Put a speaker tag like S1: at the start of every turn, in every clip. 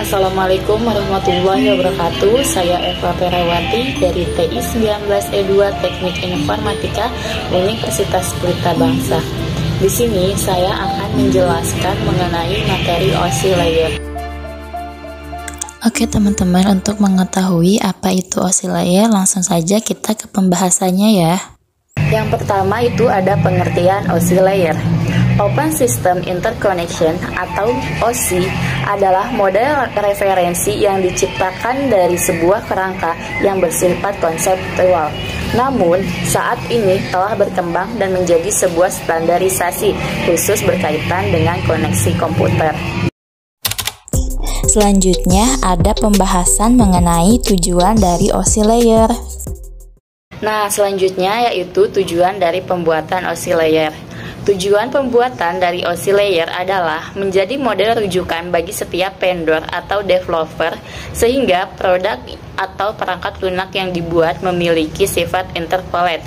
S1: Assalamualaikum warahmatullahi wabarakatuh. Saya Eva Perawati dari TI 19E2 Teknik Informatika Universitas Pelita Bangsa. Di sini saya akan menjelaskan mengenai materi OSI layer.
S2: Oke teman-teman, untuk mengetahui apa itu OSI layer, langsung saja kita ke pembahasannya ya.
S1: Yang pertama itu ada pengertian OSI layer. Open System Interconnection atau OSI adalah model referensi yang diciptakan dari sebuah kerangka yang bersifat konseptual. Namun, saat ini telah berkembang dan menjadi sebuah standarisasi khusus berkaitan dengan koneksi komputer.
S2: Selanjutnya ada pembahasan mengenai tujuan dari OSI layer.
S1: Nah, selanjutnya yaitu tujuan dari pembuatan OSI layer. Tujuan pembuatan dari OSI layer adalah menjadi model rujukan bagi setiap vendor atau developer sehingga produk atau perangkat lunak yang dibuat memiliki sifat interpolate,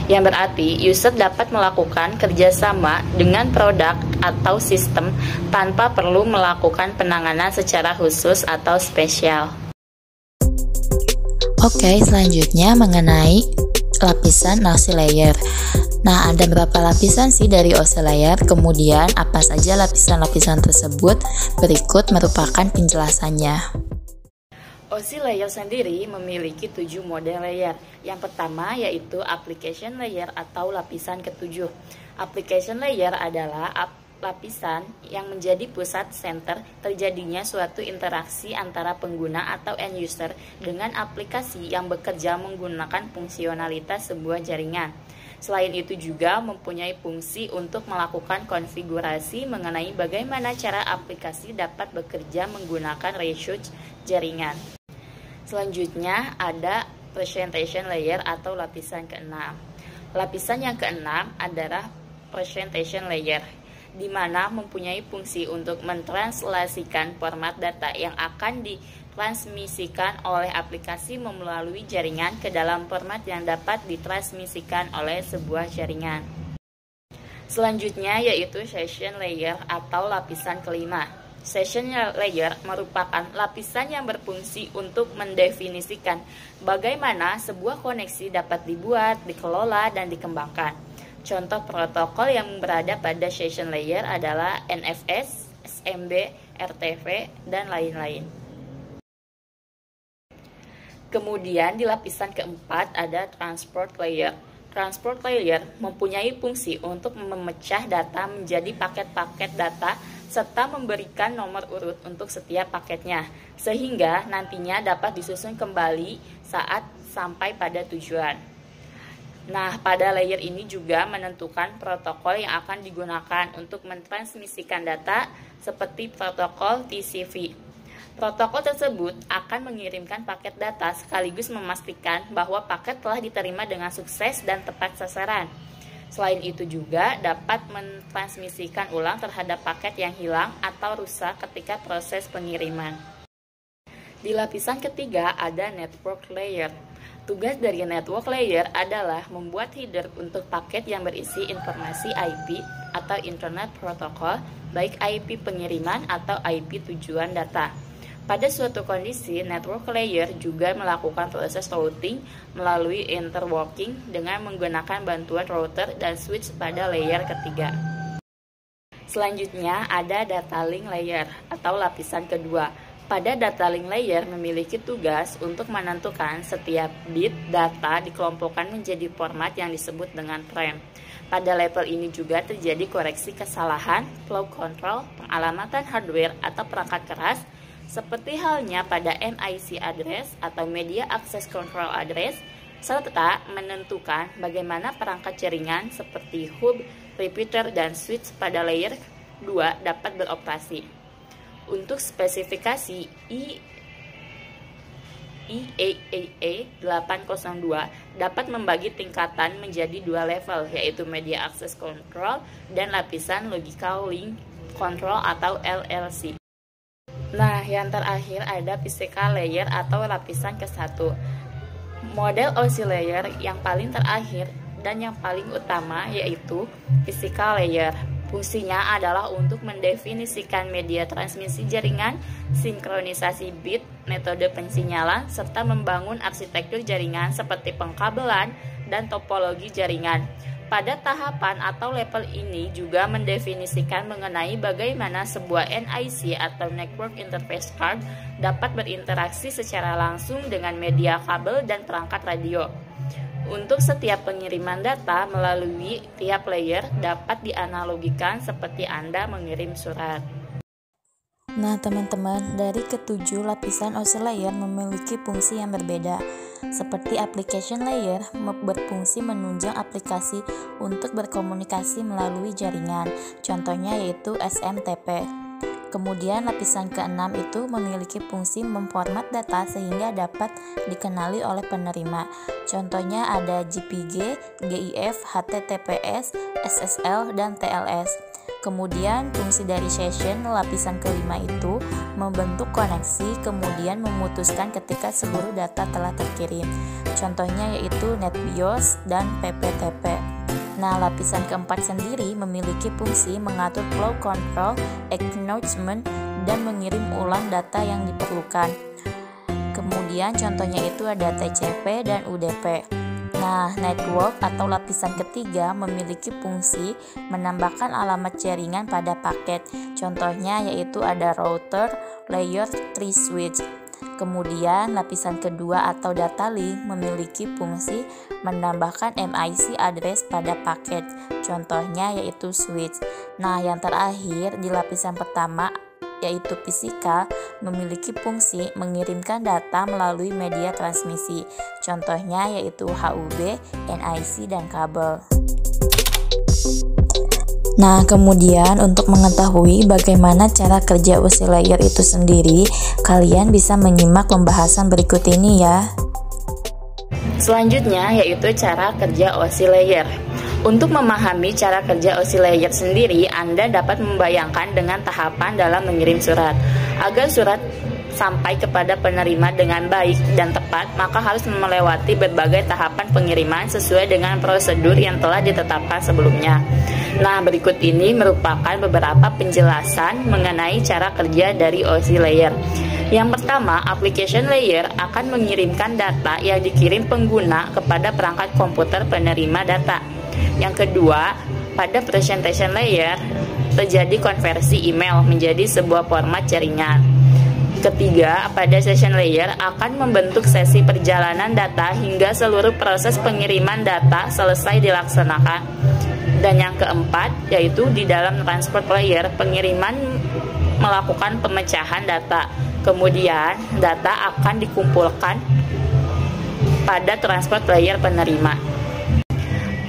S1: yang berarti user dapat melakukan kerjasama dengan produk atau sistem tanpa perlu melakukan penanganan secara khusus atau spesial.
S2: Oke, selanjutnya mengenai lapisan OSI layer. Nah, ada berapa lapisan sih dari OSI layer? Kemudian, apa saja lapisan-lapisan tersebut? Berikut merupakan penjelasannya.
S1: OSI layer sendiri memiliki 7 model layer. Yang pertama yaitu application layer atau lapisan ketujuh. Application layer adalah lapisan yang menjadi pusat center terjadinya suatu interaksi antara pengguna atau end user dengan aplikasi yang bekerja menggunakan fungsionalitas sebuah jaringan. Selain itu juga mempunyai fungsi untuk melakukan konfigurasi mengenai bagaimana cara aplikasi dapat bekerja menggunakan ratio jaringan. Selanjutnya ada presentation layer atau lapisan keenam. Lapisan yang keenam adalah presentation layer, di mana mempunyai fungsi untuk mentranslasikan format data yang akan ditransmisikan oleh aplikasi melalui jaringan ke dalam format yang dapat ditransmisikan oleh sebuah jaringan. Selanjutnya yaitu session layer atau lapisan kelima. Session layer merupakan lapisan yang berfungsi untuk mendefinisikan bagaimana sebuah koneksi dapat dibuat, dikelola, dan dikembangkan. Contoh protokol yang berada pada session layer adalah NFS, SMB, RTP, dan lain-lain. Kemudian di lapisan keempat ada transport layer. Transport layer mempunyai fungsi untuk memecah data menjadi paket-paket data serta memberikan nomor urut untuk setiap paketnya, sehingga nantinya dapat disusun kembali saat sampai pada tujuan. Nah, pada layer ini juga menentukan protokol yang akan digunakan untuk mentransmisikan data seperti protokol TCP. Protokol tersebut akan mengirimkan paket data sekaligus memastikan bahwa paket telah diterima dengan sukses dan tepat sasaran. Selain itu juga dapat mentransmisikan ulang terhadap paket yang hilang atau rusak ketika proses pengiriman. Di lapisan ketiga ada network layer. Tugas dari network layer adalah membuat header untuk paket yang berisi informasi IP atau Internet Protocol, baik IP pengiriman atau IP tujuan data. Pada suatu kondisi, network layer juga melakukan proses routing melalui interworking dengan menggunakan bantuan router dan switch pada layer ketiga. Selanjutnya ada data link layer atau lapisan kedua. Pada data link layer memiliki tugas untuk menentukan setiap bit data dikelompokkan menjadi format yang disebut dengan frame. Pada level ini juga terjadi koreksi kesalahan, flow control, pengalamatan hardware atau perangkat keras, seperti halnya pada MIC address atau Media Access Control Address, serta menentukan bagaimana perangkat jaringan seperti hub, repeater, dan switch pada layer 2 dapat beroperasi. Untuk spesifikasi IEEE 802 dapat membagi tingkatan menjadi 2 level, yaitu Media Access Control dan lapisan Logical Link Control atau LLC. Nah, yang terakhir ada physical layer atau lapisan ke-1. Model OSI layer yang paling terakhir dan yang paling utama yaitu physical layer. Fungsinya adalah untuk mendefinisikan media transmisi jaringan, sinkronisasi bit, metode pensinyalan, serta membangun arsitektur jaringan seperti pengkabelan dan topologi jaringan. Pada tahapan atau level ini juga mendefinisikan mengenai bagaimana sebuah NIC atau Network Interface Card dapat berinteraksi secara langsung dengan media kabel dan perangkat radio. Untuk setiap pengiriman data melalui tiap layer dapat dianalogikan seperti Anda mengirim surat.
S2: Nah teman-teman, dari ketujuh lapisan OC layer memiliki fungsi yang berbeda. Seperti application layer berfungsi menunjang aplikasi untuk berkomunikasi melalui jaringan, contohnya yaitu SMTP. Kemudian lapisan keenam itu memiliki fungsi memformat data sehingga dapat dikenali oleh penerima. Contohnya ada JPG, GIF, HTTPS, SSL, dan TLS. Kemudian fungsi dari session lapisan kelima itu membentuk koneksi kemudian memutuskan ketika seluruh data telah terkirim. Contohnya yaitu NetBIOS dan PPTP. Nah, lapisan keempat sendiri memiliki fungsi mengatur flow control, acknowledgement, dan mengirim ulang data yang diperlukan. Kemudian contohnya itu ada TCP dan UDP. Nah, network atau lapisan ketiga memiliki fungsi menambahkan alamat jaringan pada paket. Contohnya yaitu ada router, layer 3 switch. Kemudian lapisan kedua atau data link memiliki fungsi menambahkan MIC address pada paket. Contohnya yaitu switch. Nah, yang terakhir di lapisan pertama yaitu physical memiliki fungsi mengirimkan data melalui media transmisi. Contohnya yaitu HUB, NIC, dan kabel. Nah, kemudian untuk mengetahui bagaimana cara kerja OC layer itu sendiri, kalian bisa menyimak pembahasan berikut ini ya.
S1: Selanjutnya yaitu cara kerja OC layer. Untuk memahami cara kerja OC layer sendiri, Anda dapat membayangkan dengan tahapan dalam mengirim surat. Agar surat sampai kepada penerima dengan baik dan tepat, maka harus melewati berbagai tahapan pengiriman sesuai dengan prosedur yang telah ditetapkan sebelumnya. Nah, berikut ini merupakan beberapa penjelasan mengenai cara kerja dari OC layer. Yang pertama, application layer akan mengirimkan data yang dikirim pengguna kepada perangkat komputer penerima data. Yang kedua, pada presentation layer terjadi konversi email menjadi sebuah format jaringan. Ketiga, pada session layer akan membentuk sesi perjalanan data hingga seluruh proses pengiriman data selesai dilaksanakan. Dan yang keempat, yaitu di dalam transport layer, pengiriman melakukan pemecahan data. Kemudian, data akan dikumpulkan pada transport layer penerima.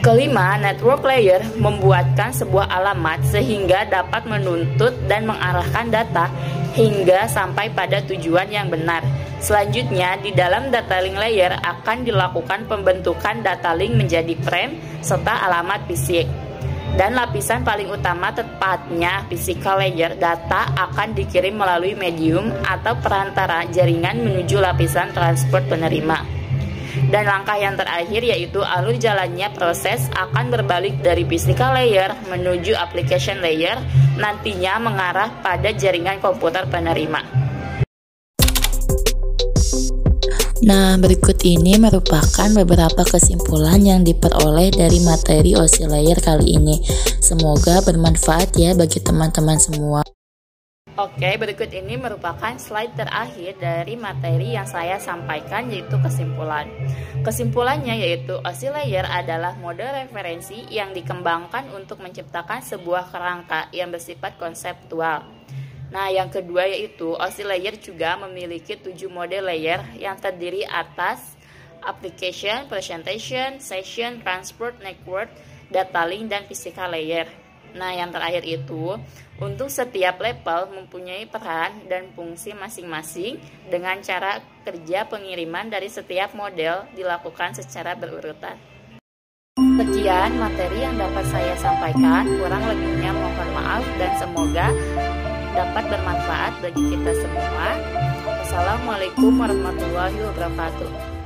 S1: Kelima, network layer membuatkan sebuah alamat sehingga dapat menuntut dan mengarahkan data hingga sampai pada tujuan yang benar. Selanjutnya, di dalam data link layer akan dilakukan pembentukan data link menjadi frame serta alamat fisik. Dan lapisan paling utama tepatnya physical layer, data akan dikirim melalui medium atau perantara jaringan menuju lapisan transport penerima. Dan langkah yang terakhir yaitu alur jalannya proses akan berbalik dari physical layer menuju application layer, nantinya mengarah pada jaringan komputer penerima.
S2: Nah, berikut ini merupakan beberapa kesimpulan yang diperoleh dari materi OC layer kali ini. Semoga bermanfaat ya bagi teman-teman semua.
S1: Oke, berikut ini merupakan slide terakhir dari materi yang saya sampaikan, yaitu kesimpulan. Kesimpulannya yaitu OC layer adalah mode referensi yang dikembangkan untuk menciptakan sebuah kerangka yang bersifat konseptual. Nah, yang kedua yaitu OC layer juga memiliki 7 mode layer yang terdiri atas application, presentation, session, transport, network, data link, dan physical layer. Nah, yang terakhir itu, untuk setiap level mempunyai peran dan fungsi masing-masing dengan cara kerja pengiriman dari setiap model dilakukan secara berurutan. Sekian materi yang dapat saya sampaikan, kurang lebihnya mohon maaf dan semoga dapat bermanfaat bagi kita semua. Wassalamualaikum warahmatullahi wabarakatuh.